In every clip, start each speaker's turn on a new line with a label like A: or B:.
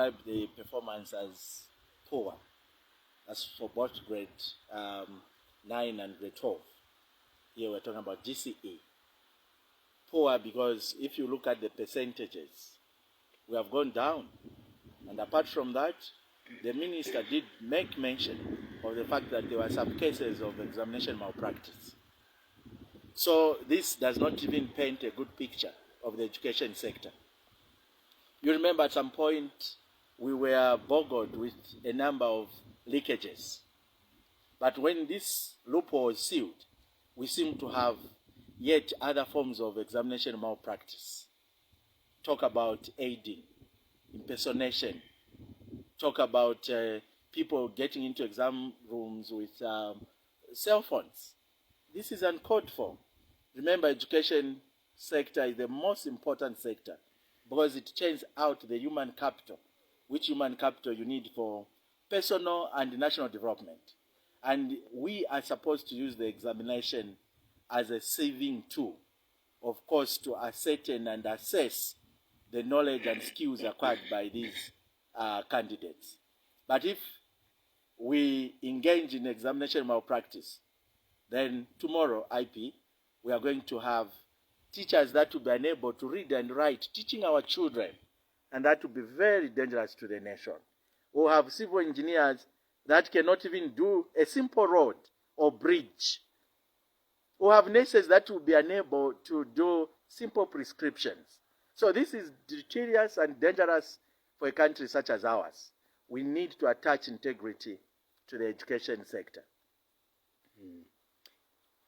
A: describe the performance as poor. That's for both grade 9 and grade 12. Here we're talking about GCE. Poor because if you look at the percentages, we have gone down. And apart from that, the minister did make mention of the fact that there were some cases of examination malpractice. So this does not even paint a good picture of the education sector. You remember at some point we were boggled with a number of leakages. But when this loophole was sealed, we seem to have yet other forms of examination malpractice. Talk about aiding, impersonation. Talk about people getting into exam rooms with cell phones. This is uncalled for. Remember, education sector is the most important sector because it churns out the human capital, which human capital you need for personal and national development. And we are supposed to use the examination as a saving tool, of course, to ascertain and assess the knowledge and skills acquired by these candidates. But if we engage in examination malpractice, then tomorrow, IP, we are going to have teachers that will be unable to read and write, teaching our children, and that will be very dangerous to the nation. We'll have civil engineers that cannot even do a simple road or bridge. We'll have nurses that will be unable to do simple prescriptions. So this is deleterious and dangerous for a country such as ours. We need to attach integrity to the education sector.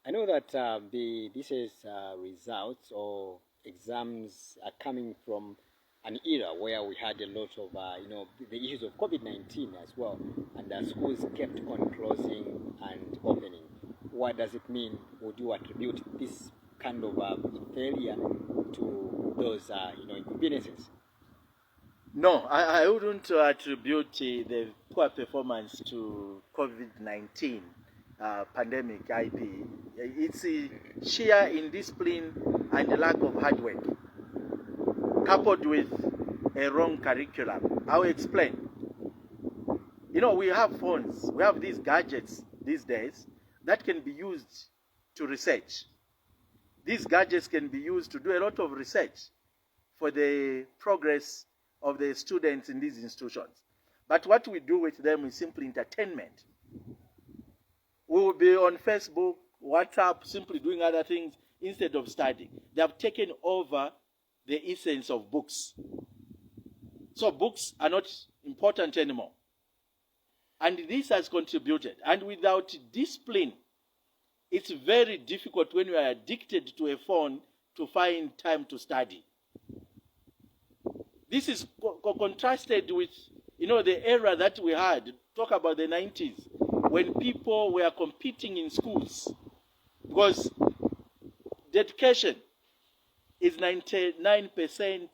B: I know that this is results or exams are coming from an era where we had a lot of, the issues of COVID-19 as well, and the schools kept on closing and opening. What does it mean? Would you attribute this kind of failure to those, inconveniences?
A: No, I wouldn't attribute the poor performance to COVID-19 pandemic IP. It's sheer indiscipline and lack of hard work, coupled with a wrong curriculum. I'll explain. We have phones, we have these gadgets these days that can be used to research. These gadgets can be used to do a lot of research for the progress of the students in these institutions. But what we do with them is simply entertainment. We will be on Facebook, WhatsApp, simply doing other things instead of studying. They have taken over the essence of books. So books are not important anymore. And this has contributed. And without discipline, it's very difficult when you are addicted to a phone to find time to study. This is contrasted with, the era that we had. Talk about the 90s, when people were competing in schools. Because the education is 99%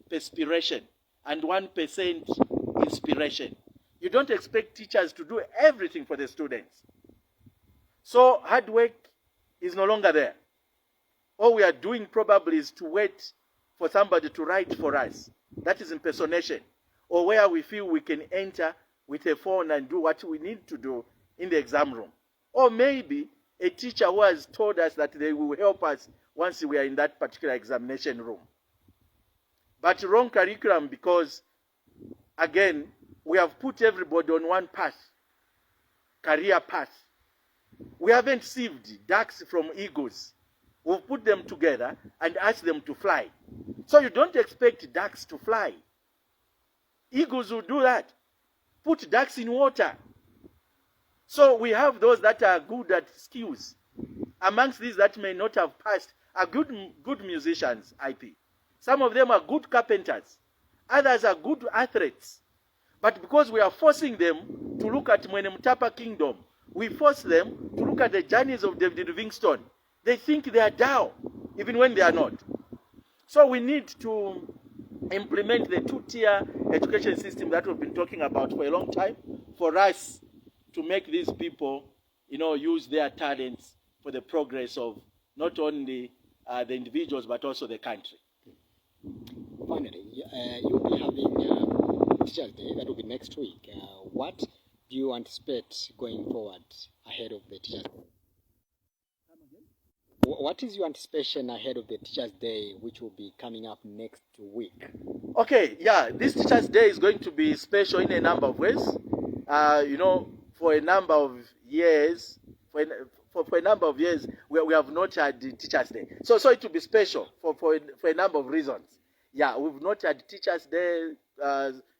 A: perspiration and 1% inspiration. You don't expect teachers to do everything for the students. So hard work is no longer there. All we are doing probably is to wait for somebody to write for us. That is impersonation. Or where we feel we can enter with a phone and do what we need to do in the exam room. Or maybe a teacher who has told us that they will help us once we are in that particular examination room. But wrong curriculum because, again, we have put everybody on one path, career path. We haven't sieved ducks from eagles. We've put them together and asked them to fly. So you don't expect ducks to fly. Eagles will do that. Put ducks in water. So we have those that are good at skills. Amongst these that may not have passed are good musicians, IP. Some of them are good carpenters. Others are good athletes. But because we are forcing them to look at Mwene Mutapa Kingdom, we force them to look at the journeys of David Livingstone. They think they are Tao, even when they are not. So we need to implement the two-tier education system that we've been talking about for a long time for us to make these people, use their talents for the progress of not only the individuals but also the country.
B: Finally, you'll be having that will be next week. What do you anticipate going forward ahead of the Teachers' Day? What is your anticipation ahead of the Teachers' Day, which will be coming up next week?
A: Okay, yeah, this Teachers' Day is going to be special in a number of ways. For a number of years, for a number of years, we have not had the Teachers' Day. So it will be special for a number of reasons. Yeah, we've not had Teachers' Day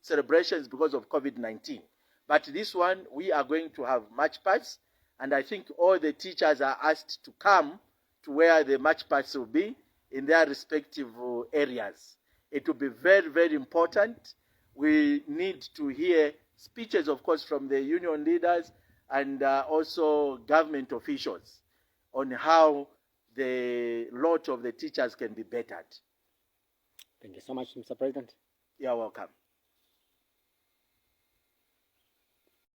A: celebrations because of COVID-19. But this one, we are going to have march pasts, and I think all the teachers are asked to come to where the march pasts will be in their respective areas. It will be very, very important. We need to hear speeches, of course, from the union leaders and also government officials on how the lot of the teachers can be bettered.
B: Thank you so much, Mr. President.
A: You're welcome.